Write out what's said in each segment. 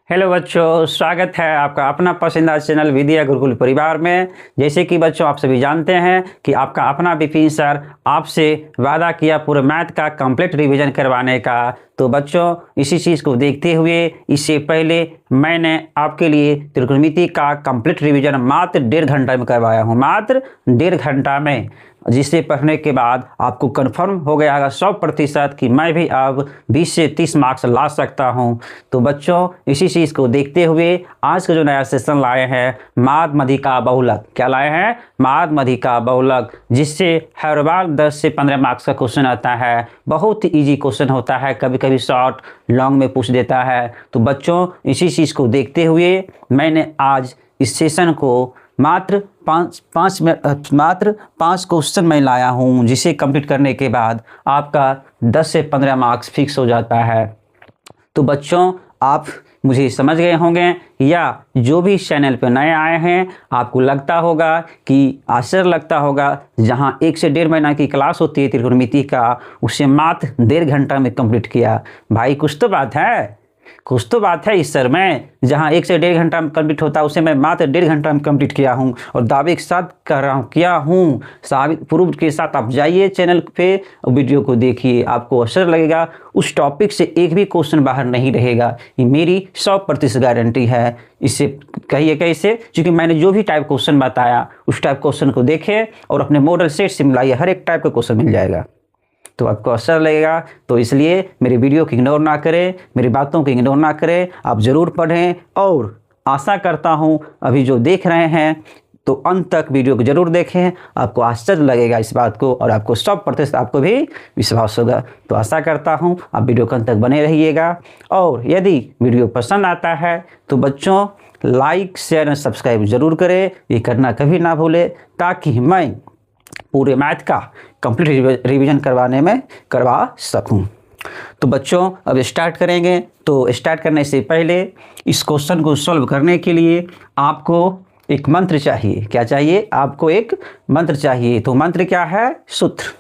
Hello बच्चों, स्वागत है आपका अपना पसंदीदा चैनल विद्या गुरुकुल परिवार में। जैसे कि बच्चों आप सभी जानते हैं कि आपका अपना विपिन सर आपसे वादा किया पूरे मैथ का कंप्लीट रिवीजन करवाने का। तो बच्चों इसी चीज़ को देखते हुए इससे पहले मैंने आपके लिए त्रिकोणमिति का कंप्लीट रिवीजन मात्र 1.5 घंटा में करवाया हूँ, मात्र 1.5 घंटा में, जिसे पढ़ने के बाद आपको कंफर्म हो गया होगा 100% कि मैं भी अब 20 से 30 मार्क्स ला सकता हूं। तो बच्चों इसी चीज़ को देखते हुए आज का जो नया सेशन लाए हैं माध्य मध्यिका बहुलक, क्या लाए हैं? माध्य मध्यिका बहुलक, जिससे हर बार 10 से 15 मार्क्स का क्वेश्चन आता है। बहुत ही ईजी क्वेश्चन होता है, कभी कभी शॉर्ट लॉन्ग में पूछ देता है। तो बच्चों इसी चीज़ को देखते हुए मैंने आज इस सेशन को मात्र पाँच क्वेश्चन मैं लाया हूँ, जिसे कंप्लीट करने के बाद आपका 10 से 15 मार्क्स फिक्स हो जाता है। तो बच्चों आप मुझे समझ गए होंगे, या जो भी चैनल पर नए आए हैं आपको लगता होगा कि आश्चर्य लगता होगा, जहाँ 1 से 1.5 महीना की क्लास होती है त्रिकोणमिति का, उसे मात्र 1.5 घंटा में कंप्लीट किया। भाई कुछ तो बात है, कुछ तो बात है इस सर में। जहां 1 से 1.5 घंटा में कंप्लीट होता है उसे मैं मात्र 1.5 घंटा में कंप्लीट किया हूं, और दावे के साथ कर रहा हूं, किया हूं साबित प्रूफ के साथ। आप जाइए चैनल पे, वीडियो को देखिए, आपको असर लगेगा। उस टॉपिक से एक भी क्वेश्चन बाहर नहीं रहेगा, ये मेरी 100% गारंटी है। इससे कहिए कैसे? क्योंकि मैंने जो भी टाइप क्वेश्चन बताया उस टाइप क्वेश्चन को देखें और अपने मॉडल सेट से मिलाइए, हर एक टाइप का क्वेश्चन मिल जाएगा, तो आपको असर लगेगा। तो इसलिए मेरी वीडियो को इग्नोर ना करें, मेरी बातों को इग्नोर ना करें, आप ज़रूर पढ़ें। और आशा करता हूं अभी जो देख रहे हैं तो अंत तक वीडियो को ज़रूर देखें, आपको आश्चर्य लगेगा इस बात को, और आपको 100% आपको भी विश्वास होगा। तो आशा करता हूं आप वीडियो के अंत तक बने रहिएगा। और यदि वीडियो पसंद आता है तो बच्चों लाइक शेयर और सब्सक्राइब ज़रूर करें, ये करना कभी ना भूलें, ताकि मैं पूरे मैथ का कंप्लीट रिवीजन करवा सकूं। तो बच्चों अब स्टार्ट करेंगे। तो स्टार्ट करने से पहले इस क्वेश्चन को सॉल्व करने के लिए आपको एक मंत्र चाहिए। क्या चाहिए? आपको एक मंत्र चाहिए। तो मंत्र क्या है? सूत्र।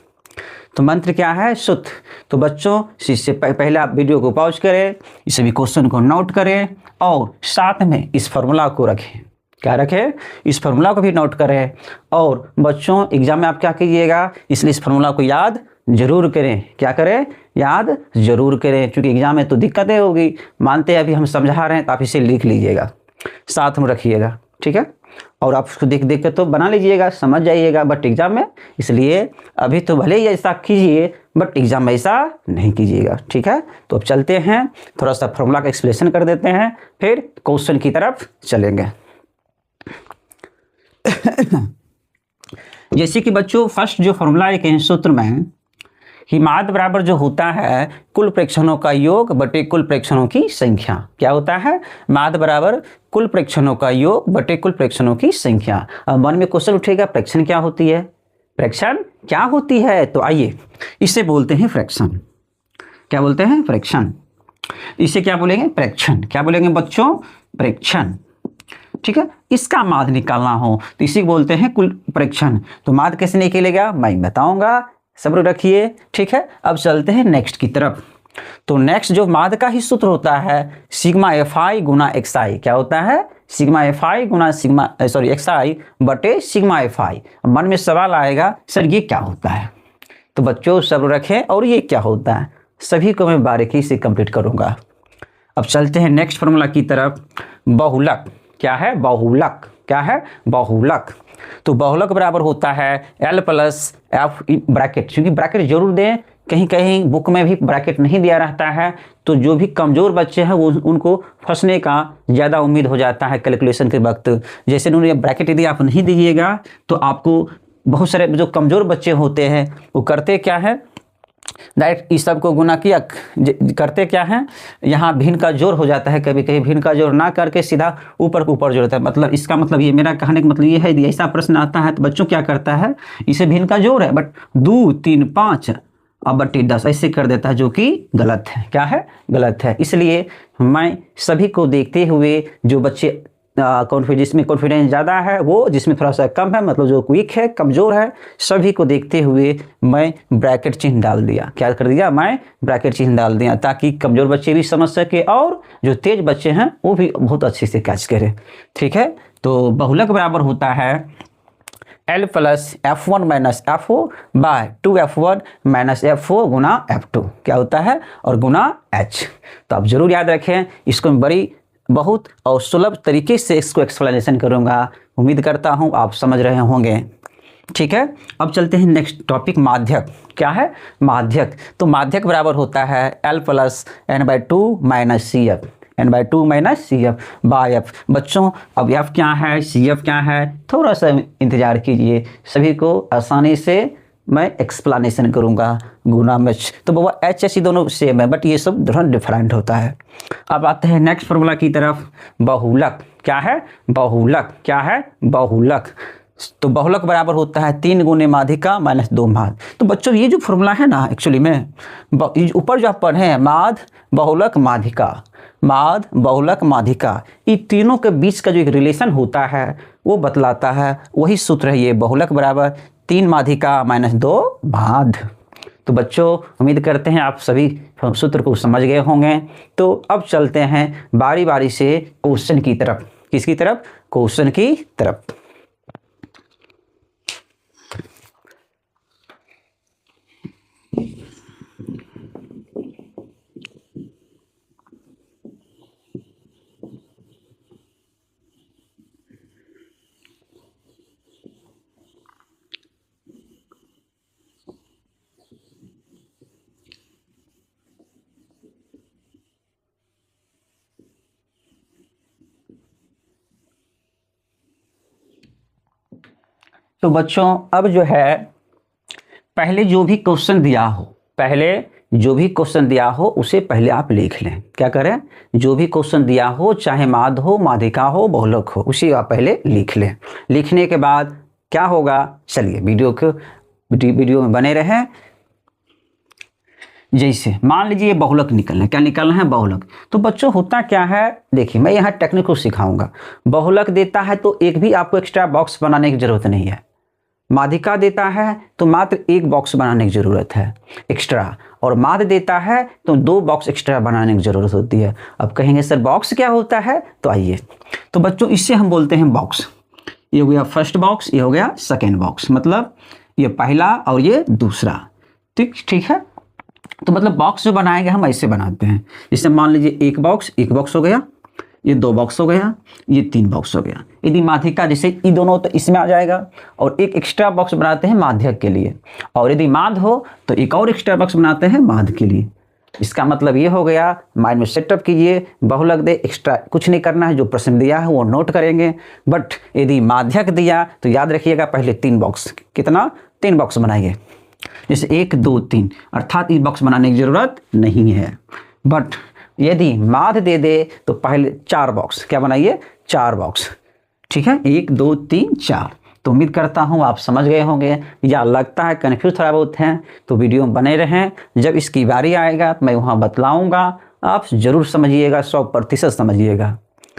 तो मंत्र क्या है? सूत्र। तो बच्चों इससे पहले आप वीडियो को पॉज करें, इस सभी क्वेश्चन को नोट करें और साथ में इस फार्मूला को रखें। क्या रखें? इस फार्मूला को भी नोट करें। और बच्चों एग्जाम में आप क्या कीजिएगा, इसलिए इस फार्मूला को याद जरूर करें। क्या करें? याद जरूर करें, क्योंकि एग्जाम में तो दिक्कतें होगी। मानते हैं अभी हम समझा रहे हैं, तो आप इसे लिख लीजिएगा, साथ में रखिएगा, ठीक है? और आप उसको देख देख कर तो बना लीजिएगा, समझ जाइएगा, बट एग्जाम में, इसलिए अभी तो भले ही ऐसा कीजिए बट एग्जाम में ऐसा नहीं कीजिएगा, ठीक है? तो अब चलते हैं, थोड़ा सा फार्मूला का एक्सप्लेनेशन कर देते हैं, फिर क्वेश्चन की तरफ चलेंगे। जैसे कि बच्चों फर्स्ट जो फॉर्मूला एक सूत्र में कि माध्य बराबर जो होता है कुल प्रेक्षणों का योग बटे कुल प्रेक्षणों की संख्या। क्या होता है? माध्य बराबर कुल प्रेक्षणों का योग बटे कुल प्रेक्षणों की संख्या। अब मन में क्वेश्चन उठेगा, प्रेक्षण क्या होती है? प्रेक्षण क्या होती है? तो आइए इसे बोलते हैं फ्रैक्शन। क्या बोलते हैं? फ्रैक्शन। इसे क्या बोलेंगे? प्रेक्षण। क्या बोलेंगे बच्चों? प्रेक्षण, ठीक है? इसका माध्य निकालना हो तो इसी को बोलते हैं कुल प्रेक्षण। तो माध्य कैसे निकलेगा मैं बताऊंगा, सब्र रखिए, ठीक है? अब चलते हैं नेक्स्ट की तरफ। तो नेक्स्ट जो माध्य का ही सूत्र होता है सिग्मा एफ आई गुना एक्स आई। क्या होता है? सिग्मा एफ आई गुना एक्स आई बटे सिग्मा एफ आई। मन में सवाल आएगा, सर ये क्या होता है? तो बच्चों सब्र रखें, और ये क्या होता है सभी को मैं बारीकी से कंप्लीट करूंगा। अब चलते हैं नेक्स्ट फॉर्मूला की तरफ। बहुलक। क्या है? बहुलक। क्या है? बहुलक। तो बहुलक बराबर होता है L प्लस एफ ब्रैकेट, क्योंकि ब्रैकेट जरूर दें, कहीं कहीं बुक में भी ब्रैकेट नहीं दिया रहता है, तो जो भी कमज़ोर बच्चे हैं वो उनको फंसने का ज़्यादा उम्मीद हो जाता है कैलकुलेशन के वक्त। जैसे उन्होंने ब्रैकेट यदि आप नहीं दीजिएगा तो आपको बहुत सारे जो कमज़ोर बच्चे होते हैं वो करते क्या है, डायरेक्ट इस सब को गुना किया, करते क्या है, यहाँ भिन्न का जोड़ हो जाता है, कभी कभी भिन्न का जोड़ ना करके सीधा ऊपर को ऊपर जोड़ता है। मतलब इसका मतलब ये, मेरा कहने का मतलब ये है, यदि ऐसा प्रश्न आता है तो बच्चों क्या करता है, इसे भिन्न का जोड़ है बट 2 3 5 अब बटे 10 ऐसे कर देता है, जो कि गलत है। क्या है? गलत है। इसलिए मैं सभी को देखते हुए जो बच्चे जिसमें कॉन्फिडेंस ज़्यादा है वो, जिसमें थोड़ा सा कम है मतलब जो वीक है, कमज़ोर है, सभी को देखते हुए मैं ब्रैकेट चिन्ह डाल दिया। क्या कर दिया? मैं ब्रैकेट चिन्ह डाल दिया, ताकि कमज़ोर बच्चे भी समझ सके और जो तेज़ बच्चे हैं वो भी बहुत अच्छे से कैच करें। ठीक है, तो बहुलक बराबर होता है L plus F1 minus FO by 2F1 minus FO गुना F2 क्या होता है, और गुना H। तो आप जरूर याद रखें, इसको मैं बड़ी बहुत और सुलभ तरीके से इसको एक्सप्लेनेशन करूंगा। उम्मीद करता हूं आप समझ रहे होंगे। ठीक है, अब चलते हैं नेक्स्ट टॉपिक, माध्यक। क्या है? माध्यक। तो माध्यक बराबर होता है L plus n/2 minus CF, n/2 minus CF by F। बच्चों अब F क्या है, CF क्या है, थोड़ा सा इंतजार कीजिए, सभी को आसानी से मैं एक्सप्लेनेशन करूंगा। गुना में तो बाबा H दोनों सेम है, बट ये सब थोड़ा डिफरेंट होता है। अब आते हैं नेक्स्ट फॉर्मूला की तरफ, बहुलक। क्या है? बहुलक। क्या है? बहुलक। तो बहुलक बराबर होता है 3 गुने माध्यिका माइनस 2 माध। तो बच्चों ये जो फॉर्मूला है ना, एक्चुअली में ऊपर जो आप पढ़े हैं माध बहुलक माध्यिका, माध बहुलक माध्यिका, ये तीनों के बीच का जो एक रिलेशन होता है वो बतलाता है, वही सूत्र है ये, बहुलक बराबर 3 माध्यिका माइनस 2 माध। तो बच्चों उम्मीद करते हैं आप सभी सूत्र को समझ गए होंगे। तो अब चलते हैं बारी बारी से क्वेश्चन की तरफ। किसकी तरफ? क्वेश्चन की तरफ। तो बच्चों अब जो है, पहले जो भी क्वेश्चन दिया हो, पहले जो भी क्वेश्चन दिया हो उसे पहले आप लिख लें। क्या करें? जो भी क्वेश्चन दिया हो, चाहे माध हो, माध्यिका हो, बहुलक हो, उसे आप पहले लिख लें। लिखने के बाद क्या होगा, चलिए वीडियो में बने रहें। जैसे मान लीजिए बहुलक निकलना, क्या निकलना है? बहुलक। तो बच्चों होता क्या है, देखिए मैं यहाँ टेक्निक को सिखाऊंगा। बहुलक देता है तो एक भी आपको एक्स्ट्रा बॉक्स बनाने की जरूरत नहीं है। माध्यिका देता है तो मात्र एक बॉक्स बनाने की जरूरत है एक्स्ट्रा, और माध्य देता है तो 2 बॉक्स एक्स्ट्रा बनाने की जरूरत होती है। अब कहेंगे सर बॉक्स क्या होता है, तो आइए, तो बच्चों इससे हम बोलते हैं बॉक्स। ये हो गया फर्स्ट बॉक्स, ये हो गया सेकेंड बॉक्स, मतलब ये पहला और ये दूसरा। ठीक है, तो मतलब बॉक्स जो बनाएंगे हम ऐसे बनाते हैं। जैसे मान लीजिए एक बॉक्स हो गया, ये 2 बॉक्स हो गया, ये 3 बॉक्स हो गया। यदि माध्यिका जैसे ये दोनों तो इसमें आ जाएगा, और एक एक्स्ट्रा बॉक्स बनाते हैं माध्यक के लिए, और यदि माध हो तो एक और एक्स्ट्रा बॉक्स बनाते हैं माध के लिए। इसका मतलब ये हो गया, माइंड में सेटअप कीजिए, बहुलक दे एक्स्ट्रा कुछ नहीं करना है, जो प्रश्न दिया है वो नोट करेंगे। बट यदि माध्यक दिया तो याद रखिएगा पहले 3 बॉक्स, कितना? 3 बॉक्स बनाइए। जैसे 1 2 3, अर्थात इस बॉक्स बनाने की जरूरत नहीं है। बट यदि माध दे दे तो पहले 4 बॉक्स, क्या बनाइए? 4 बॉक्स। ठीक है, 1 2 3 4। तो उम्मीद करता हूँ आप समझ गए होंगे, या लगता है कन्फ्यूज थोड़ा बहुत हैं तो वीडियो में बने रहें। जब इसकी बारी आएगा तो मैं वहाँ बतलाऊँगा, आप ज़रूर समझिएगा, 100% समझिएगा।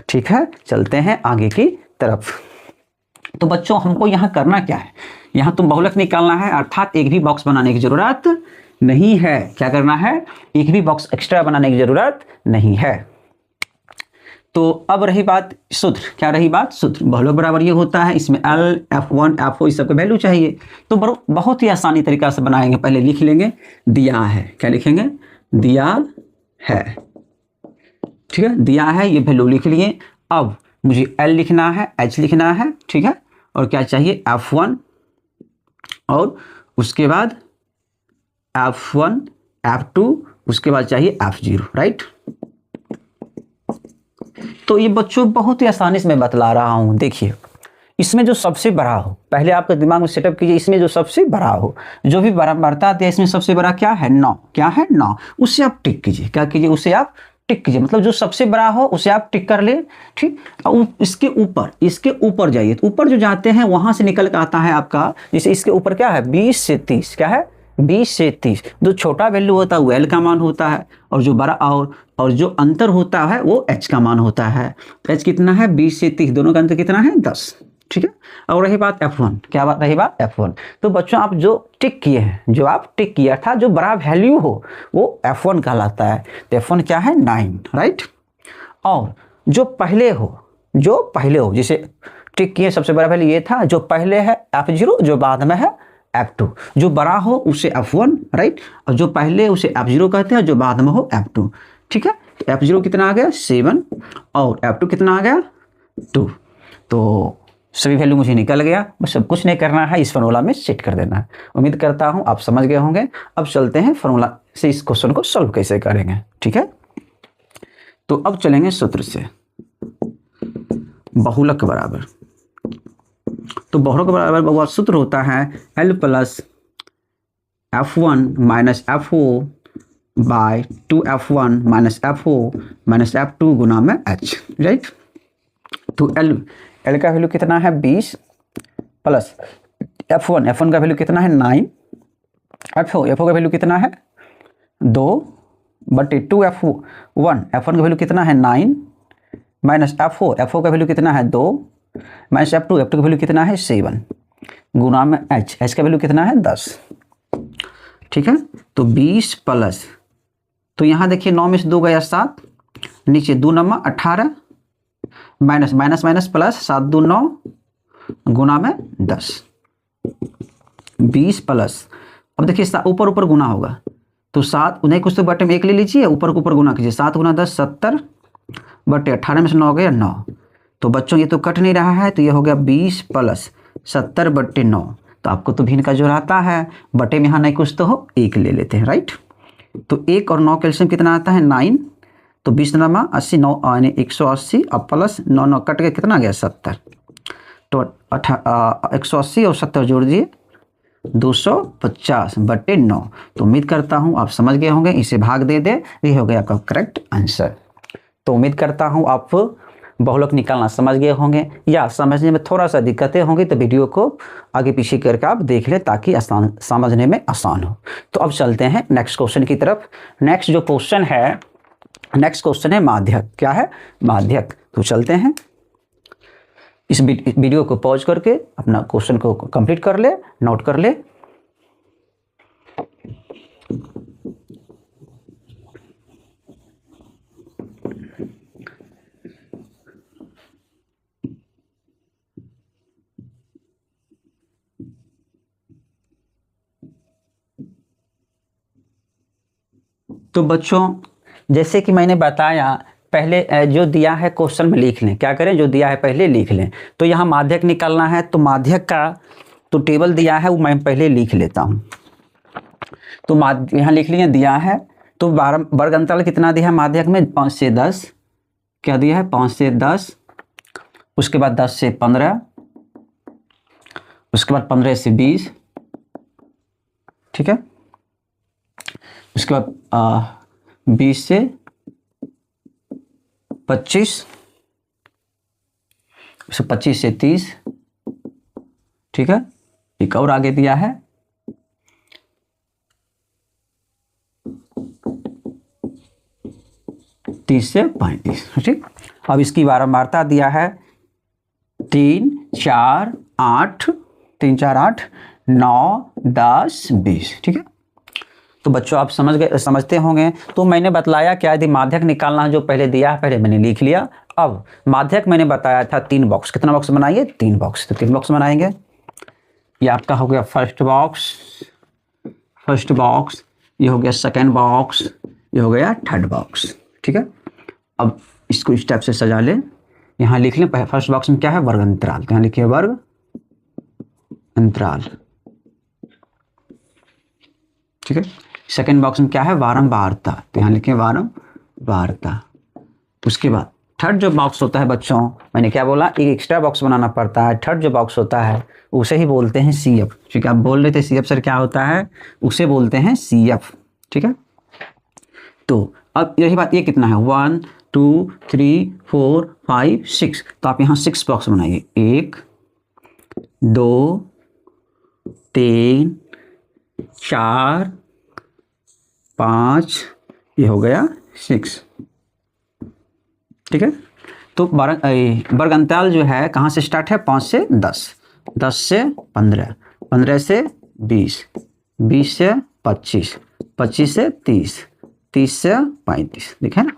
ठीक है, चलते हैं आगे की तरफ। तो बच्चों हमको यहाँ करना क्या है, यहाँ तो बहुलक निकालना है, अर्थात एक भी बॉक्स बनाने की जरूरत नहीं है। क्या करना है? एक भी बॉक्स एक्स्ट्रा बनाने की जरूरत नहीं है। तो अब रही बात सूत्र, क्या रही बात? सूत्र बहुलक बराबर ये होता है, इसमें L F1 FO इस सब का वैल्यू चाहिए। तो बहुत ही आसानी तरीका से बनाएंगे, पहले लिख लेंगे दिया है। क्या लिखेंगे? दिया है। ठीक है, दिया है, ये वैल्यू लिख लिए। अब मुझे L लिखना है, H लिखना है, ठीक है, और क्या चाहिए? F1, और उसके बाद F1 F2, उसके बाद चाहिए F0, राइट। तो ये बच्चों बहुत ही आसानी से मैं बतला रहा हूं। देखिए इसमें जो सबसे बड़ा हो, पहले आपके दिमाग में सेटअप कीजिए, इसमें जो सबसे बड़ा हो, जो भी बड़ा बढ़ता है इसमें सबसे बड़ा क्या है? 9। क्या है? 9। उससे आप टिक कीजिए। क्या कीजिए? उसे आप टिक कीजिए, मतलब जो सबसे बड़ा हो उसे आप टिक कर ले। ठीक, और इसके ऊपर जाइए, तो ऊपर जो जाते हैं वहां से निकल कर आता है आपका, जैसे इसके ऊपर क्या है? 20 से 30। क्या है? 20 से 30, जो छोटा वैल्यू होता है वो L का मान होता है, और जो बड़ा और जो अंतर होता है वो H का मान होता है। H कितना है? 20 से 30, दोनों का अंतर कितना है? 10। ठीक है। और रही बात F1, क्या बात रही बात F1, तो बच्चों आप जो टिक किए हैं, जो आप टिक किया था, जो बड़ा वैल्यू हो वो F1 कहलाता है। तो F1 क्या है? 9, राइट। और जो पहले हो, जैसे टिक किए सबसे बड़ा वैल्यू ये था, जो पहले है F0, जो बाद में है F2, जो बड़ा हो उसे F1, राइट, और जो पहले उसे F0 कहते हैं, जो बाद में हो F2। ठीक है। तो F0 कितना आ गया? 7, और F2 कितना आ गया? 2। तो सभी वैल्यू मुझे निकल गया, बस सब कुछ नहीं करना है, इस फॉर्मूला में सेट कर देना है। उम्मीद करता हूँ आप समझ गए होंगे। अब चलते हैं फॉर्मूला से इस क्वेश्चन को सॉल्व कैसे करेंगे। ठीक है। तो अब चलेंगे सूत्र से, बहुलक बराबर। तो बहुलक बराबर वो सूत्र होता है L plus F1 minus FO by 2F1 minus FO minus F2 गुना में H, राइट। तो L का वैल्यू कितना है? 20 प्लस F1 का वैल्यू कितना है? 9। FO का वैल्यू कितना है? 2 बटे 2F1 का वैल्यू कितना है? 9 माइनस FO का वैल्यू कितना है? 2 माइनस F2 का वैल्यू कितना है? 7 गुना में H का वैल्यू कितना है? 10। ठीक है। तो 20 प्लस, तो यहाँ देखिए 9 में से 2 गया 7, नीचे 2 9 18, माइनस माइनस माइनस प्लस 7 2 9 गुना में 10। 20 प्लस, अब देखिए ऊपर ऊपर गुना होगा, तो 7 उन्हें कुछ तो बटे में 1 ले लीजिए, ऊपर के ऊपर गुना कीजिए। 7 गुना 10 70 बटे 18 में से 9 गया 9। तो बच्चों ये तो कट नहीं रहा है, तो ये हो गया 20 प्लस 70 बटे 9। तो आपको तो भिन्न का जो रहता है, बटे में यहाँ नहीं कुछ तो हो, 1 ले लेते हैं, राइट। तो 1 और 9 कैल्शियम कितना आता है? 9। तो 20 9 80, 9 यानी 180, अब प्लस 9 9 कट के कितना गया? 70। तो 180 और 70 जोड़ दिए, 250 बटे 9। तो उम्मीद करता हूँ आप समझ गए होंगे, इसे भाग दे दे, ये हो गया आपका करेक्ट आंसर। तो उम्मीद करता हूँ आप बहुलक निकालना समझ गए होंगे, या समझने में थोड़ा सा दिक्कतें होंगी तो वीडियो को आगे पीछे करके आप देख लें, ताकि आसान समझने में आसान हो। तो अब चलते हैं नेक्स्ट क्वेश्चन की तरफ। नेक्स्ट क्वेश्चन है माध्यक। क्या है? माध्यक। तो चलते हैं, इस वीडियो को पॉज करके अपना क्वेश्चन को कंप्लीट कर ले, नोट कर ले। तो बच्चों जैसे कि मैंने बताया, पहले जो दिया है क्वेश्चन में लिख लें। क्या करें? जो दिया है पहले लिख लें। तो यहाँ माध्यक निकालना है, तो माध्यक का तो टेबल दिया है वो मैं पहले लिख लेता हूँ। तो यहाँ लिख लिया, दिया है। तो वर्ग अंतराल कितना दिया है माध्यक में? 5 से 10। क्या दिया है? 5 से 10, उसके बाद 10 से 15, उसके बाद 15 से 20, ठीक है। उसके बाद 20 से 25, 25 से 30, ठीक है। एक और आगे दिया है 30 से 35, ठीक। अब इसकी बारंबारता दिया है 3 4 8, 3 4 8 9 10 20, ठीक है। तो बच्चों आप समझते होंगे। तो मैंने बतलाया क्या यदि माध्यक निकालना है, जो पहले दिया है पहले मैंने लिख लिया। अब माध्यक मैंने बताया था 3 बॉक्स। कितना बॉक्स बनाइए? 3 बॉक्स। तो 3 बॉक्स बनाएंगे। ये आपका हो गया फर्स्ट बॉक्स, ये हो गया सेकेंड बॉक्स, ये हो गया थर्ड बॉक्स, ठीक है। अब इसको इस टाइप से सजा लें। यहाँ लिख लें फर्स्ट बॉक्स में क्या है? वर्ग अंतराल। यहाँ लिखिए वर्ग अंतराल, ठीक है। सेकेंड बॉक्स में क्या है? वारंवारता। तो यहाँ लिखिए वारंवारता। उसके बाद थर्ड जो बॉक्स होता है बच्चों, मैंने क्या बोला? एक एक्स्ट्रा बॉक्स बनाना पड़ता है। थर्ड जो बॉक्स होता है उसे ही बोलते हैं CF। ठीक है। आप बोल रहे थे CF सर क्या होता है? उसे बोलते हैं CF, ठीक है। तो अब यही बात, ये कितना है? 1 2 3 4 5 6। तो आप यहाँ 6 बॉक्स बनाइए। 1 2 3 4 5, ये हो गया 6। ठीक है, तो वर्ग अंतराल जो है कहाँ से स्टार्ट है? 5 से 10, 10 से 15, 15 से 20, 20 से 25, 25 से 30, 30 से 35, देखें ना,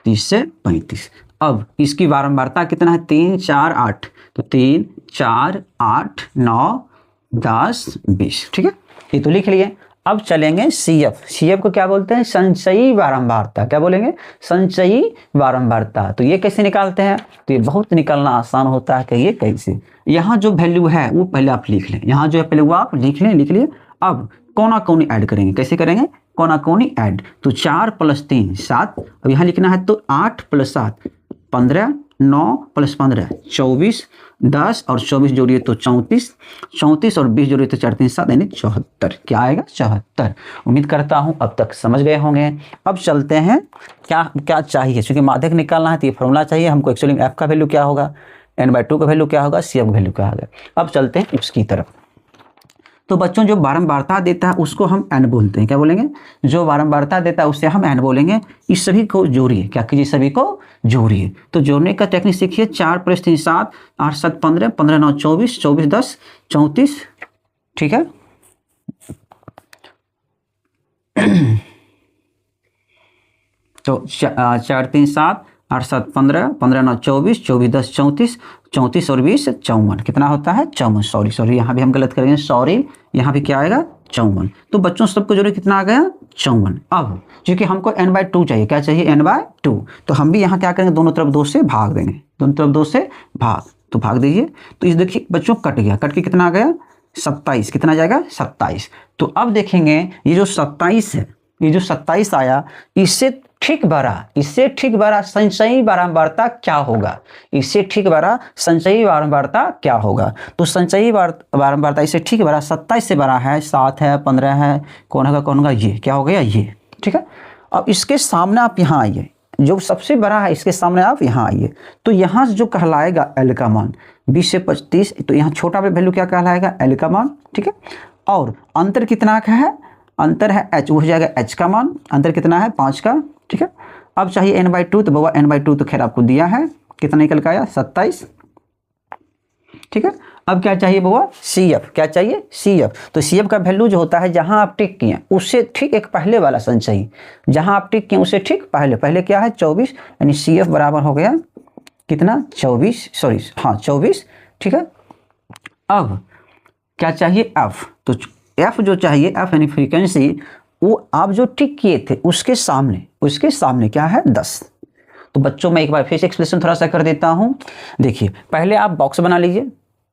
30 से 35। अब इसकी बारंबारता कितना है? 3 4 8, तो 3 4 8 9 10 20। ठीक है, ये तो लिख लिए। अब चलेंगे CF। CF को क्या बोलते हैं? संचयी बारंबारता। क्या बोलेंगे? संचयी बारंबारता। तो ये कैसे निकालते हैं? तो ये बहुत निकालना आसान होता है कि ये कैसे, यहाँ जो वैल्यू है वो पहले आप लिख लें, यहाँ जो है पहले वो आप लिख लें, लिख लिए। अब कोना कोनी ऐड करेंगे। कैसे करेंगे? कोना कोनी ऐड। तो 4 + 3 7, अब यहाँ लिखना है तो 8 + 7 15, 9 + 15 24, 10 और 24 जोड़िए तो 34, 34 और 20 जोड़िए तो 4 3 7 यानी 74। क्या आएगा? 74। उम्मीद करता हूँ अब तक समझ गए होंगे। अब चलते हैं क्या क्या चाहिए, क्योंकि माध्यक निकालना है तो ये फॉर्मूला चाहिए हमको। एक्चुअली f का वैल्यू क्या होगा, n/2 का वैल्यू क्या होगा, CF का वैल्यू क्या होगा। अब चलते हैं उसकी तरफ। तो बच्चों जो बारंबारता देता है उसको हम n बोलते हैं। क्या बोलेंगे? जो बारंबारता देता है उसे हम n बोलेंगे। इस सभी को जोड़िए। क्या कीजिए? सभी को जोड़िए। तो जोड़ने का टेक्निक सीखिए। 4 + 3 7, 8 7 15, 15 9 24, 24 10 34। ठीक है, तो 4 3 7, 8 7 15, 15 9 24, 24 10 34, 34 और 20 54। कितना होता है? 54। सॉरी यहाँ भी हम गलत करेंगे, सॉरी। यहाँ भी क्या आएगा? 54। तो बच्चों सबको जोड़े कितना आ गया? 54। अब क्योंकि हमको n/2 चाहिए, क्या चाहिए? n/2। तो हम भी यहाँ क्या करेंगे? दोनों तरफ 2 से भाग देंगे, दोनों तरफ 2 से भाग। तो भाग दीजिए। तो इस देखिए बच्चों कट गया, कट के कितना आ गया? 27। कितना जाएगा? 27। तो अब देखेंगे ये जो 27 है, ये जो 27 आया, इससे ठीक बड़ा संचयी बारंबारता क्या होगा? इससे ठीक बड़ा संचयी बारंबारता क्या होगा? तो संचयी बारंबारता इससे ठीक बड़ा 27 से बड़ा है, 7 है, 15 है, कौन होगा? ये क्या हो गया? ये। ठीक है, अब इसके सामने आप यहाँ आइए, जो सबसे बड़ा है इसके सामने आप यहाँ आइए। तो यहाँ जो कहलाएगा L का मान 20 से 25, तो यहाँ छोटा वैल्यू क्या कहलाएगा? L का मान। ठीक है, और अंतर कितना का है? अंतर है h, वो हो जाएगा h का मान। अंतर कितना है? 5 का। ठीक है, अब चाहिए n/2। तो बाबा n/2 तो खैर आपको दिया है, कितना निकल के आया? 27। ठीक है, अब क्या चाहिए बाबा? CF। क्या चाहिए? CF। तो CF का वैल्यू जो होता है जहां आप टिक किए उससे ठीक एक पहले वाला संचयी, जहां आप टिक किए उससे ठीक पहले क्या है? 24, यानी CF बराबर हो गया कितना? 24, सॉरी हाँ 24। ठीक है, अब क्या चाहिए? F। तो F जो चाहिए, F यानी फ्रीक्वेंसी, वो आप जो टिक किए थे उसके सामने क्या है? 10। तो बच्चों मैं एक बार फिर से एक्सप्लेनेशन थोड़ा सा कर देता हूँ। देखिए पहले आप बॉक्स बना लीजिए,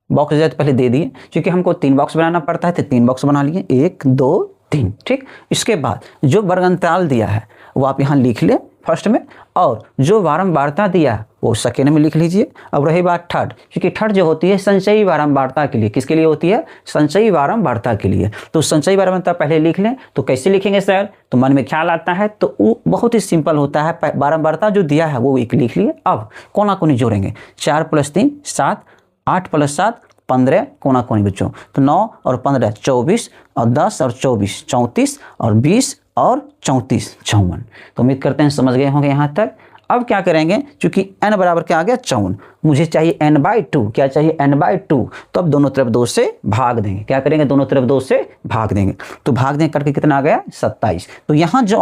बॉक्स जो है पहले दे दिए, क्योंकि हमको 3 बॉक्स बनाना पड़ता है, तो 3 बॉक्स बना लिए, 1 2 3। ठीक, इसके बाद जो वर्ग अंतराल दिया है वो आप यहाँ लिख ले फर्स्ट में, और जो बारंबारता दिया है वो सेकेंड में लिख लीजिए। अब रही बात थर्ड, क्योंकि थर्ड जो होती है संचयी बारंबारता के लिए, किसके लिए होती है? संचयी बारंबारता के लिए। तो संचयी बारंबारता पहले लिख लें। तो कैसे लिखेंगे सर? तो मन में ख्याल आता है, तो वो बहुत ही सिंपल होता है। बारंबारता जो दिया है वो एक लिख लिए। अब कोना कोनी जोड़ेंगे। 4 + 3 7, 8 + 7 15, कोना कोनी बच्चों तो 9 और 15 24, और 10 और 24 34, और 20 और 34 54। तो उम्मीद करते हैं समझ गए होंगे यहाँ तक। अब क्या करेंगे? क्योंकि n बराबर क्या आ गया? 54, मुझे चाहिए n/2। क्या चाहिए? n/2। तो अब दोनों तरफ 2 से भाग देंगे। क्या करेंगे? दोनों तरफ 2 से भाग देंगे। तो भाग देंगे, करके कितना आ गया? 27। तो यहाँ जो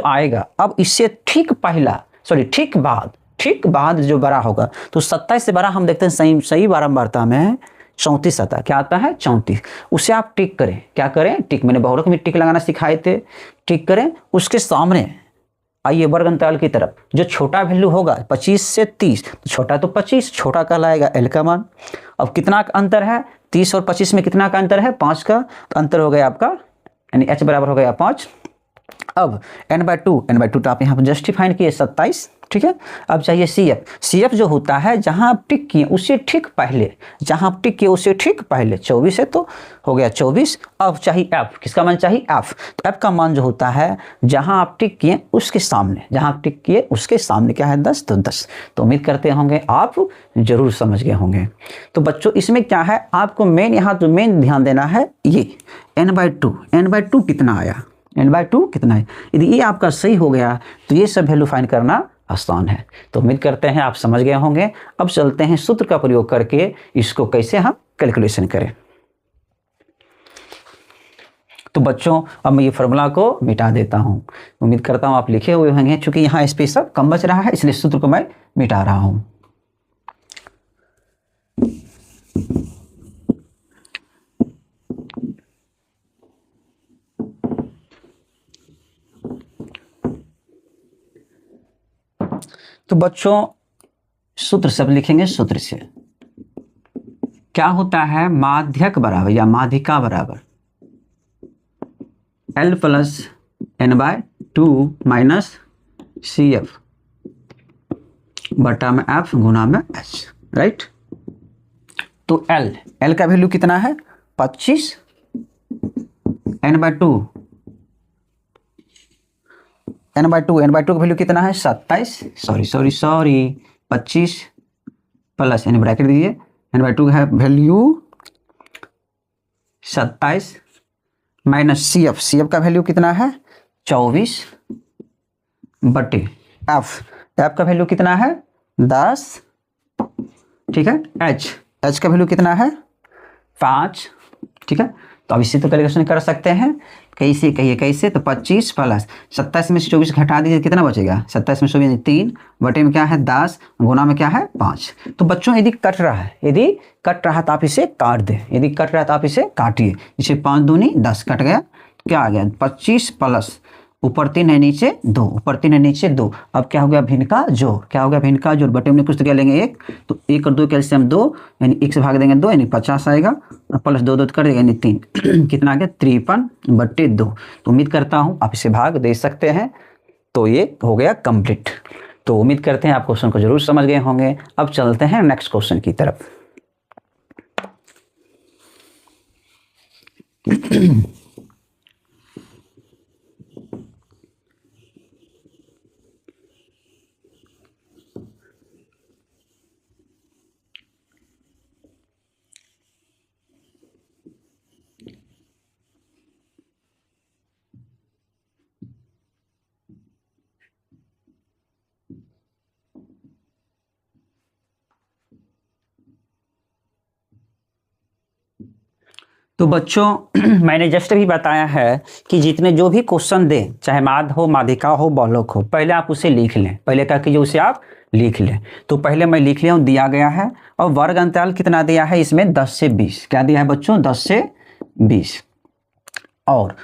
आएगा अब इससे ठीक बाद जो बड़ा होगा, तो 27 से बड़ा हम देखते हैं सही बारंबारता में 34 आता है। क्या आता है? 34। उसे आप टिक करें। क्या करें? टिक, मैंने बहुरक में टिक लगाना सिखाए थे। टिक करें, उसके सामने आइए वर्ग अंतराल की तरफ। जो छोटा वैल्यू होगा 25 से 30, तो छोटा तो 25, छोटा कहलाएगा L का मान। अब कितना अंतर है? 30 और 25 में कितना का अंतर है? 5 का। तो अंतर हो गया आपका, यानी H बराबर हो गया 5। अब n/2 तो आप यहाँ पर जस्टिफाइन किए 27, ठीक है। अब चाहिए CF जो होता है जहाँ आप टिक किए उससे ठीक पहले, जहाँ आप टिक किए उससे ठीक पहले 24 है तो हो गया 24। अब चाहिए F, किसका मान चाहिए F, तो F का मान जो होता है जहाँ आप टिक किए उसके सामने, जहाँ आप टिक किए उसके सामने क्या है 10, तो 10। तो उम्मीद करते होंगे आप जरूर समझ गए होंगे। तो बच्चों इसमें क्या है, आपको मेन यहाँ तो मेन ध्यान देना है ये n/2 कितना आया, n/2 कितना है। यदि ये आपका सही हो गया तो ये सब वैल्यू फाइंड करना आसान है। तो उम्मीद करते हैं आप समझ गए होंगे। अब चलते हैं सूत्र का प्रयोग करके इसको कैसे हम कैलकुलेशन करें। तो बच्चों अब मैं ये फार्मूला को मिटा देता हूँ। उम्मीद करता हूँ आप लिखे हुए होंगे, चूंकि यहाँ स्पेस सब कम बच रहा है इसलिए सूत्र को मैं मिटा रहा हूँ। तो बच्चों सूत्र सब लिखेंगे। सूत्र से क्या होता है, माध्यक बराबर या माध्यिका बराबर L + n/2 माइनस CF बटा में F गुना में H, राइट। तो L का वैल्यू कितना है 25, n/2 का वैल्यू कितना है 27, सॉरी 25 प्लस n ब्रैकेट दीजिए, n/2 का वैल्यू 27 माइनस CF का वैल्यू कितना है 24 बटे F का वैल्यू कितना है 10, ठीक है। H का वैल्यू कितना है 5, ठीक है। तो अब इससे तो कैलकुलेशन कर सकते हैं, कैसे कहिए कैसे, तो 25 प्लस 27 में से 24 घटा दीजिए कितना बचेगा, 27 में 24 3 बटे में क्या है 10 गुना में क्या है 5। तो बच्चों यदि कट रहा है तो आप इसे काट दें, यदि कट रहा है तो आप इसे काटिए। इसे 5 दूनी 10 कट गया, क्या आ गया 25 प्लस ऊपर 3 है नीचे 2, ऊपर 3 है नीचे 2। अब क्या हो गया भिन्न का जोड़, क्या हो गया भिन्न का जोड़, बटे में कुछ तो क्या लेंगे 1, तो 1 और 2 कैल्शियम 2 यानी 1 से भाग देंगे 2 यानी 50 आएगा, प्लस 2 कर देगा यानी 3 कितना आ गया 53 बटे 2। तो उम्मीद करता हूँ आप इसे भाग दे सकते हैं। तो ये हो गया कंप्लीट। तो उम्मीद करते हैं आप क्वेश्चन को जरूर समझ गए होंगे। अब चलते हैं नेक्स्ट क्वेश्चन की तरफ। तो बच्चों मैंने जस्ट भी बताया है कि जितने जो भी क्वेश्चन दें, चाहे माध्य हो, माध्यिका हो, बहुलक हो, पहले आप उसे लिख लें। पहले क्या कीजिए, उसे आप लिख लें। तो पहले मैं लिख लिया हूँ, दिया गया है। और वर्ग अंतराल कितना दिया है इसमें 10 से 20। क्या दिया है बच्चों 10 से 20 और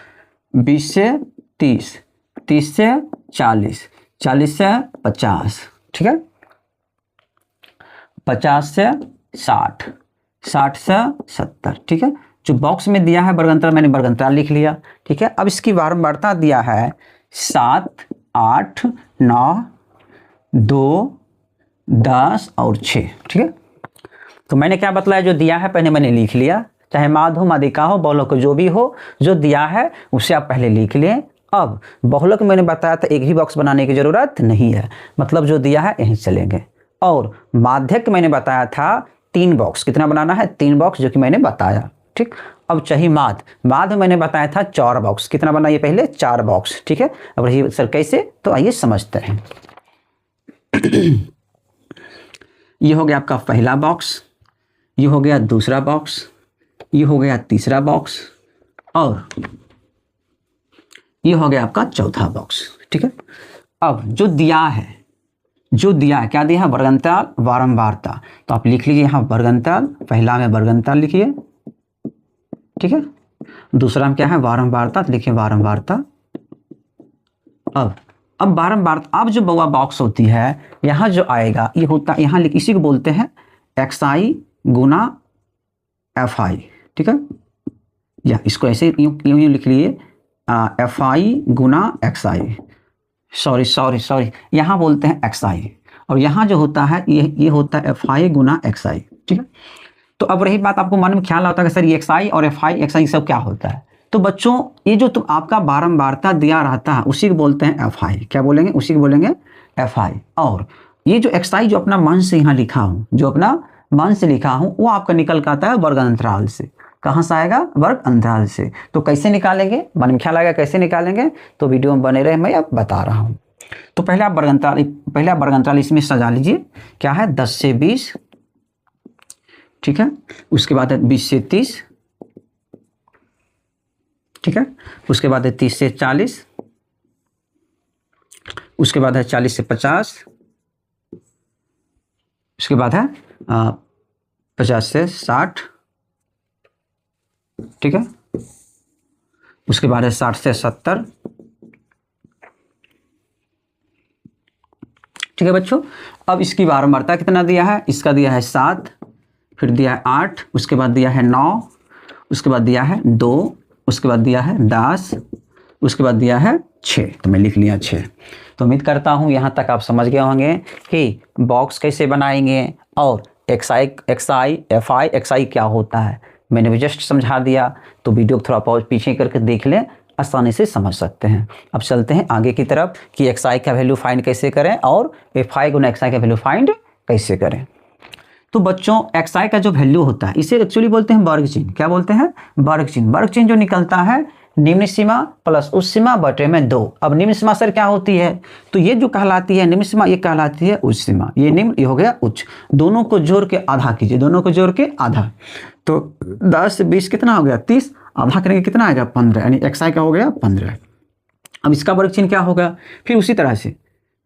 20 से 30, 30 से 40, 40 से 50, ठीक है, 50 से 60, 60 से 70, ठीक है। जो बॉक्स में दिया है वर्ग अंतराल मैंने वर्ग अंतराल लिख लिया, ठीक है। अब इसकी बारंबारता दिया है 7, 8, 9, 2, 10 और 6, ठीक है। तो मैंने क्या बतलाया, जो दिया है पहले मैंने लिख लिया, चाहे माध्य हो, माध्यिका हो, बहुलक जो भी हो, जो दिया है उसे आप पहले लिख लें। अब बहुलक मैंने बताया था एक भी बॉक्स बनाने की जरूरत नहीं है, मतलब जो दिया है यहीं चलेंगे। और माध्यक मैंने बताया था 3 बॉक्स, कितना बनाना है 3 बॉक्स, जो कि मैंने बताया, ठीक। अब चाहिए माध्य मैंने बताया था 4 बॉक्स, कितना बनाइए पहले 4 बॉक्स, ठीक है। अब रही सर कैसे, तो आइए समझते हैं। ये हो गया आपका पहला बॉक्स, ये हो गया दूसरा बॉक्स, ये हो गया तीसरा बॉक्स और ये हो गया आपका चौथा बॉक्स, ठीक है। अब जो दिया है क्या दिया है, वर्ग अंतराल बारंबारता, तो आप लिख लीजिए यहाँ वर्ग अंतराल, पहला में वर्ग अंतराल लिखिए, ठीक है। दूसरा में क्या है बारंबारता, तो लिखिए बारंबारता। अब बारंबारता, अब जो बउआ बॉक्स होती है यहाँ जो आएगा ये होता है, यहाँ इसी को बोलते हैं xi गुना fi, ठीक है। या इसको ऐसे यूं लिख लिए एफ आई गुना एक्स आई, सॉरी यहाँ बोलते हैं एक्स आई, और यहाँ जो होता है ये होता है एफ आई गुना एक्स आई, ठीक है। तो अब रही बात, आपको मन में ख्याल आता है कि सर ये एक्स आई और एफ आई एक्स आई सब क्या होता है। तो बच्चों ये जो तुम आपका बारंबारता दिया रहता है उसी को बोलते हैं एफ आई, क्या बोलेंगे, उसी को बोलेंगे एफ आई। और ये जो एक्स आई जो अपना मन से यहाँ लिखा हूँ, जो अपना मन से लिखा हूँ, वो आपका निकल कर आता है वर्ग अंतराल से। कहाँ से आएगा, वर्ग अंतराल से। तो कैसे निकालेंगे, मन में ख्याल आएगा कैसे निकालेंगे, तो वीडियो में बने रहे, मैं अब बता रहा हूँ। तो पहले आप वर्ग अंतराल इसमें सजा लीजिए, क्या है 10 से 20, ठीक है। उसके बाद है 20 से 30, ठीक है। उसके बाद है 30 से 40, उसके बाद है 40 से 50, उसके बाद है 50 से 60, ठीक है। उसके बाद है 60 से 70, ठीक है बच्चों। अब इसकी बारंबारता कितना दिया है, इसका दिया है 7, फिर दिया है 8, उसके बाद दिया है 9, उसके बाद दिया है 2, उसके बाद दिया है 10, उसके बाद दिया है 6, तो मैं लिख लिया 6। तो उम्मीद करता हूँ यहाँ तक आप समझ गए होंगे कि बॉक्स कैसे बनाएंगे और x i, f i, x i क्या होता है। मैंने भी जस्ट समझा दिया, तो वीडियो को थोड़ा पॉज पीछे करके देख लें, आसानी से समझ सकते हैं। अब चलते हैं आगे की तरफ कि एक्स आई का वैल्यू फाइंड कैसे करें और एफ आई गुना एक्स आई का वैल्यू फाइंड कैसे करें। तो बच्चों एक्स आई का जो वैल्यू होता है इसे एक्चुअली बोलते हैं वर्ग चिन्ह। क्या बोलते हैं, वर्ग चिन्ह। वर्ग चिन्ह जो निकलता है निम्न सीमा प्लस उच्च सीमा बटे में 2। अब निम्न सीमा सर क्या होती है, तो ये जो कहलाती है निम्न सीमा, ये कहलाती है उच्च सीमा। ये निम्न, ये हो गया उच्च, दोनों को जोड़ के आधा कीजिए, दोनों को जोड़ के आधा। तो 10 20 कितना हो गया 30, आधा करेंगे कितना आएगा 15, यानी एक्स आई का हो गया 15। अब इसका वर्ग चिन्ह क्या होगा, फिर उसी तरह से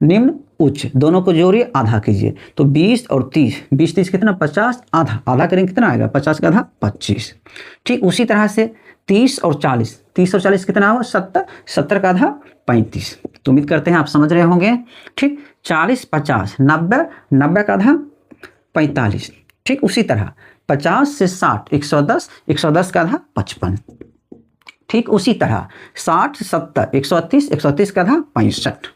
निम्न उच्च दोनों को जोड़िए आधा कीजिए। तो 20 और 30, 20 30 कितना 50, आधा आधा करेंगे कितना आएगा 50 का आधा 25। ठीक उसी तरह से 30 और 40, 30 और 40 कितना हुआ 70, 70 का आधा 35। तो उम्मीद करते हैं आप समझ रहे होंगे। ठीक 40 50 90, 90 का आधा 45। ठीक उसी तरह 50 से 60 110, 110 का आधा 55। ठीक उसी तरह 60 70 130, 130 का आधा 65।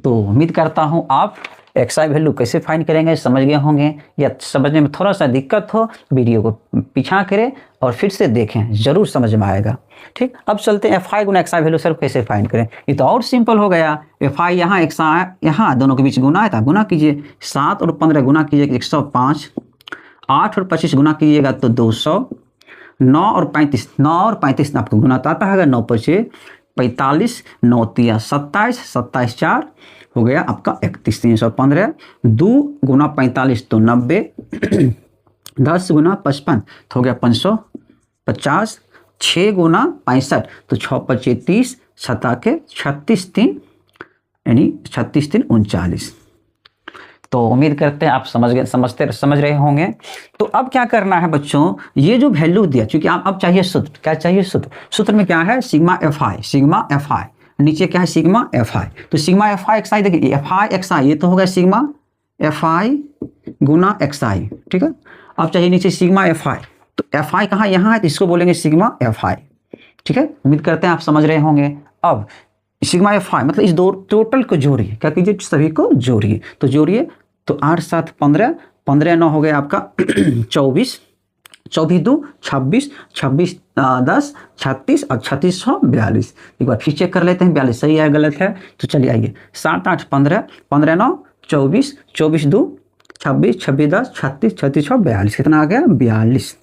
तो उम्मीद करता हूँ आप एक्स आई वैल्यू कैसे फाइंड करेंगे समझ गए होंगे, या समझने में थोड़ा सा दिक्कत हो वीडियो को पीछा करें और फिर से देखें, ज़रूर समझ में आएगा। ठीक अब चलते हैं एफ आई गुना एक्स आई वैल्यू सर कैसे फाइंड करें। ये तो और सिंपल हो गया, एफ आई यहाँ एक्स आई यहाँ, दोनों के बीच गुना है था, गुना कीजिए। 7 और 15 गुना कीजिए 105, 8 और 25 गुना कीजिएगा तो 200, 9 और 35, 9 और 35 आपको गुना तो आता है 9 5 45, 9 3 27, 27 4 हो गया आपका 31, 315। 2 गुना 45 तो 90, 10 गुना 55 तो हो गया 550, 6 गुना 65 तो 6 5 30, 7 के 36 3 यानी 36 3 39। तो उम्मीद करते हैं आप समझ रहे होंगे। तो अब क्या करना है बच्चों, ये जो वैल्यू दिया, क्योंकि आप अब चाहिए सूत्र, क्या चाहिए सूत्र, सूत्र में क्या है sigma f i, sigma f i, नीचे क्या है सिग्मा एफ आई। तो sigma f i x i, देखिए एफ आई एक्स आई, ये तो होगा सिग्मा एफ आई गुना एक्स आई। ठीक है, अब चाहिए नीचे सिग्मा एफ आई, तो एफ आई कहाँ यहाँ है, तो इसको बोलेंगे सिग्मा एफ आई। ठीक है, उम्मीद करते हैं आप समझ रहे होंगे। अब सिग्मा एफ आई मतलब इस दो टोटल को जोड़िए, क्या कीजिए सभी को जोड़िए। तो जोड़िए, तो 8 7 15, 15 9 हो गया आपका 24, 24 2 26, 26 10 36 और 36 42। एक बार फिर चेक कर लेते हैं 42 सही है गलत है। तो चलिए आइए 7 8 15, 15 9 24, 24 2 26, 26 10 36, 36 42, कितना आ गया 42।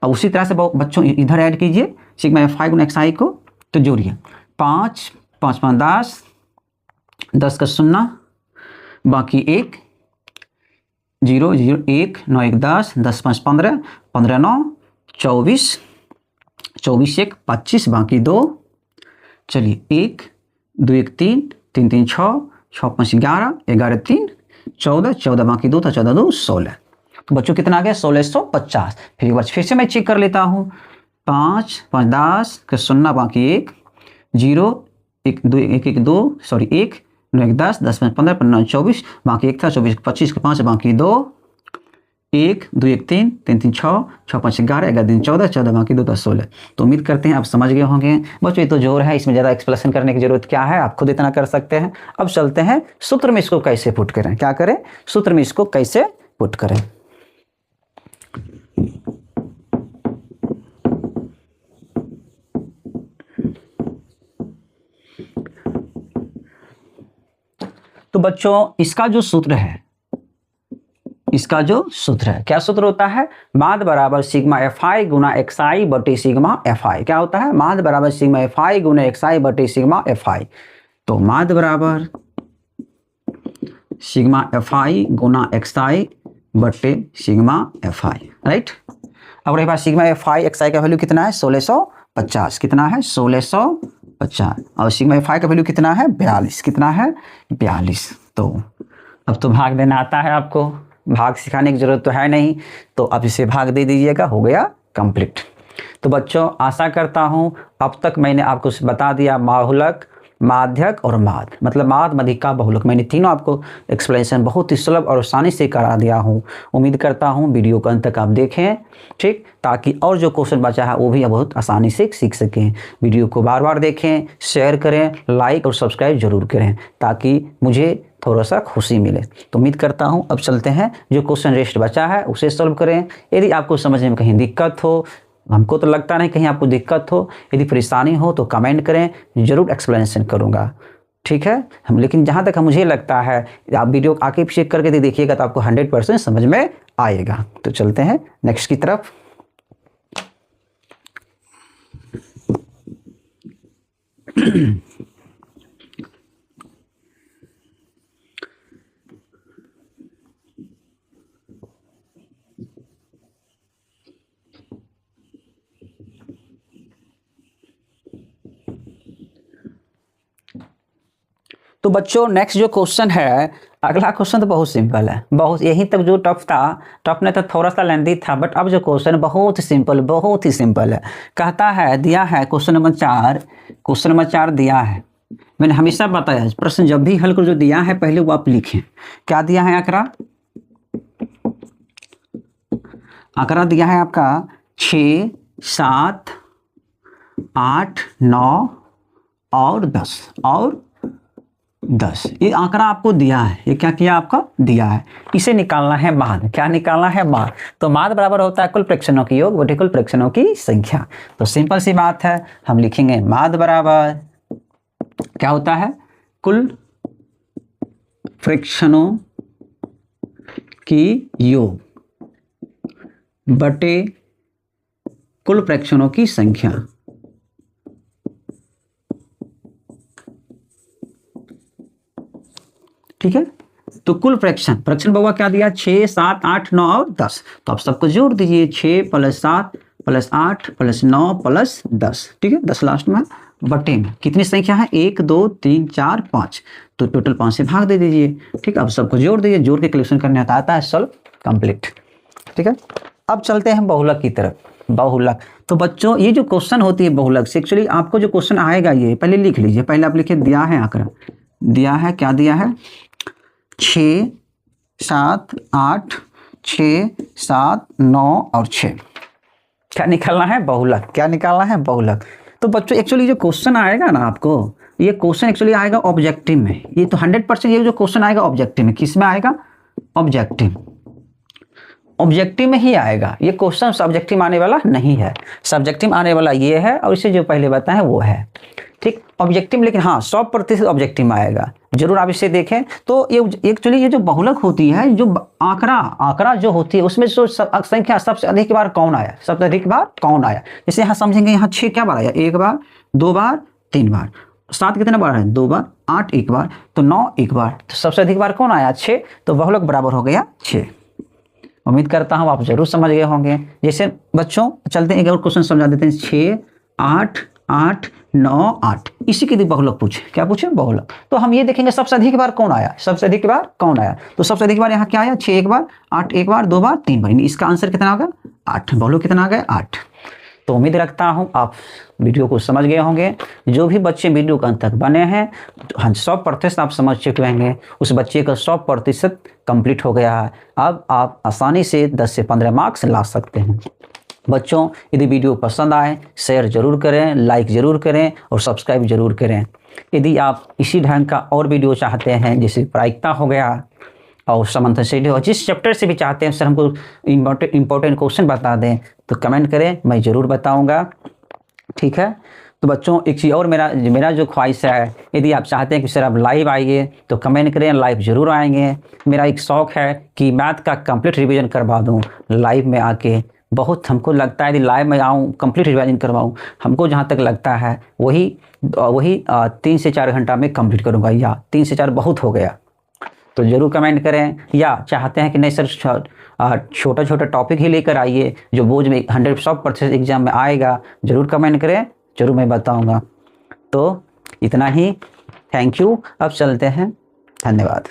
अब उसी तरह से बच्चों इधर ऐड कीजिए सिग्मा एफ आई गुना एक्स आई को, तो जोड़िए 5 5 5 10, 10 का 0 बाकी 1 0 0 1 9 1 10, 10 5 15, 15 9 24, 24 1 25 बाकी 2। चलिए 1 2 1 3 3 3 6 6 5 11 11 3 14 14 बाकी 2 था 14 2 16। तो बच्चों कितना आ गया 1650। फिर एक बार फिर से मैं चेक कर लेता हूँ 5 5 10 का 0 बाकी 1 0 1 2 1 1 2 सॉरी 1 9 1 10 10 5 15 15 24 बाकी 1 था 24 25 के 5 बाकी 2 1 2 1 3 3 3 6 6 5 11 11 दिन 14 14 बाकी 2 10 16। तो उम्मीद करते हैं आप समझ गए होंगे बच्चों। ये तो जोर है, इसमें ज़्यादा एक्सप्लेनेशन करने की जरूरत क्या है, आप खुद इतना कर सकते हैं। अब चलते हैं सूत्र में इसको कैसे पुट करें, क्या करें, सूत्र में इसको कैसे पुट करें। तो बच्चों इसका जो सूत्र है, इसका जो सूत्र है, क्या सूत्र होता है, माद बराबर सिग्मा एफ आई गुना एक्स आई बटे सिग्मा एफ आई। क्या होता है, माद बराबर सिग्मा एफ आई गुना एक्स आई बटे सिग्मा एफ आई। तो माद बराबर सिग्मा एफ आई गुना एक्स आई बटे सिग्मा एफ आई, राइट। अब रही बात sigma f i x i का वैल्यू कितना है 1650, कितना है 1650, और सिग्मा एफ आई का वैल्यू कितना है 42, कितना है 42। तो अब तो भाग देना आता है आपको, भाग सिखाने की जरूरत तो है नहीं, तो अब इसे भाग दे दीजिएगा, हो गया कंप्लीट। तो बच्चों आशा करता हूँ अब तक मैंने आपको बता दिया बहुलक, माध्यक और माद, मतलब माद, मध्यिका, बहुलक, मैंने तीनों आपको एक्सप्लेनेशन बहुत ही सुलभ और आसानी से करा दिया हूँ। उम्मीद करता हूँ वीडियो को अंत तक आप देखें, ठीक, ताकि और जो क्वेश्चन बचा है वो भी बहुत आसानी से सीख सकें। वीडियो को बार बार देखें, शेयर करें, लाइक और सब्सक्राइब जरूर करें, ताकि मुझे थोड़ा सा खुशी मिले। तो उम्मीद करता हूँ अब चलते हैं, जो क्वेश्चन रेस्ट बचा है उसे सॉल्व करें। यदि आपको समझने में कहीं दिक्कत हो, हमको तो लगता नहीं कहीं आपको दिक्कत हो, यदि परेशानी हो तो कमेंट करें, जरूर एक्सप्लेनेशन करूँगा, ठीक है। हम लेकिन जहाँ तक मुझे लगता है आप वीडियो आके चेक करके देखिएगा तो आपको 100% समझ में आएगा। तो चलते हैं नेक्स्ट की तरफ। तो बच्चों नेक्स्ट जो क्वेश्चन है, अगला क्वेश्चन तो बहुत सिंपल है, बहुत, यहीं तक जो टफ था, टफ ने तो थोड़ा सा लेंदी था, बट अब जो क्वेश्चन बहुत सिंपल, बहुत ही सिंपल है। कहता है, दिया है क्वेश्चन नंबर 4, क्वेश्चन नंबर 4 दिया है, मैंने हमेशा बताया प्रश्न जब भी हल कर जो दिया है पहले वो आप लिखें। क्या दिया है आंकड़ा, आंकड़ा दिया है आपका 6 7 8 9 और 10, ये आंकड़ा आपको दिया है, ये क्या किया आपका दिया है, इसे निकालना है माद। क्या निकालना है माद, तो माद बराबर होता है कुल प्रेक्षणों की योग बटे कुल प्रेक्षणों की संख्या। तो सिंपल सी बात है, हम लिखेंगे माद बराबर क्या होता है, कुल प्रेक्षणों की योग बटे कुल प्रेक्षणों की संख्या। ठीक है, तो कुल फ्रैक्शन, फ्रैक्शन बउआ क्या दिया 6 7 8 9 और 10, तो आप सबको जोड़ दीजिए 6 + 7 + 8 + 9 + 10, ठीक है, 10 लास्ट में, बटे में कितनी संख्या है 1 2 3 4 5, तो टोटल 5 से भाग दे दीजिए, ठीक, अब सबको जोड़ दीजिए, जोड़ के कैलकुलेशन करने आता है सॉल्व कंप्लीट। ठीक है, अब चलते हैं बहुलक की तरफ। बहुलक, तो बच्चों ये जो क्वेश्चन होती है बहुलक से, एक्चुअली आपको जो क्वेश्चन आएगा ये पहले लिख लीजिए, पहले आप लिखिए, दिया है आंकड़ा, दिया है, क्या दिया है 6 7 8 6 7 9 और 6, क्या निकालना है बहुलक, क्या निकालना है बहुलक। तो बच्चों एक्चुअली जो क्वेश्चन आएगा ना आपको, ये क्वेश्चन एक्चुअली आएगा ऑब्जेक्टिव में, ये तो 100% ये जो क्वेश्चन आएगा ऑब्जेक्टिव में, किस में आएगा ऑब्जेक्टिव, ऑब्जेक्टिव में ही आएगा, ये क्वेश्चन सब्जेक्टिव आने वाला नहीं है, सब्जेक्टिव आने वाला ये है और इसे जो पहले बताया वो है, ठीक, ऑब्जेक्टिव, लेकिन हाँ 100% ऑब्जेक्टिव में आएगा, जरूर आप इसे देखें। तो ये एक्चुअली ये जो बहुलक होती है, जो आंकड़ा जो होती है उसमें जो संख्या सबसे अधिक बार कौन आया, सबसे अधिक बार कौन आया, जैसे यहाँ समझेंगे, यहाँ 6 क्या बार आया, 1 बार 2 बार 3 बार, 7 कितने बार है 2 बार, 8 1 बार, तो 9 1 बार, तो सबसे अधिक बार कौन आया 6, तो बहुलक बराबर हो गया 6। उम्मीद करता हूँ आप जरूर समझ गए होंगे। जैसे बच्चों चलते हैं एक और क्वेश्चन समझा देते हैं, 6 8 8 9 8, इसी के लिए बहुलक पूछे, क्या पूछे बहुलक, तो हम ये देखेंगे सबसे अधिक बार कौन आया, सबसे अधिक बार कौन आया, तो सबसे अधिक बार यहाँ क्या आया 6 1 बार, 8 1 बार, 2 बार 3 बार, इसका आंसर कितना आ गया 8, बहुलक कितना आ गया 8। तो उम्मीद रखता हूँ आप वीडियो को समझ गए होंगे। जो भी बच्चे वीडियो के अंत तक बने हैं 100% आप समझ चुके होंगे, उस बच्चे का 100% कंप्लीट हो गया है। अब आप आसानी से 10 से 15 मार्क्स ला सकते हैं। बच्चों, यदि वीडियो पसंद आए शेयर ज़रूर करें, लाइक ज़रूर करें और सब्सक्राइब ज़रूर करें। यदि आप इसी ढंग का और वीडियो चाहते हैं, जैसे प्रायिकता हो गया और समांतर श्रेणी हो, जिस चैप्टर से भी चाहते हैं सर हमको इम्पोर्टेंट क्वेश्चन बता दें, तो कमेंट करें, मैं ज़रूर बताऊंगा। ठीक है। तो बच्चों, एक चीज़ और मेरा जो ख्वाहिश है, यदि आप चाहते हैं कि सर आप लाइव आइए तो कमेंट करें, लाइव ज़रूर आएंगे। मेरा एक शौक़ है कि मैथ का कंप्लीट रिवीजन करवा दूँ लाइव में आके। बहुत हमको लगता है यदि लाइव में आऊँ कंप्लीट रिवीजन करवाऊँ, हमको जहाँ तक लगता है वही 3 से 4 घंटा में कंप्लीट करूँगा, या 3 से 4 बहुत हो गया। तो ज़रूर कमेंट करें। या चाहते हैं कि नहीं सर छोटा छोटा टॉपिक ही लेकर आइए जो बोर्ड में 100% एग्जाम में आएगा, ज़रूर कमेंट करें, ज़रूर मैं बताऊंगा। तो इतना ही, थैंक यू। अब चलते हैं, धन्यवाद।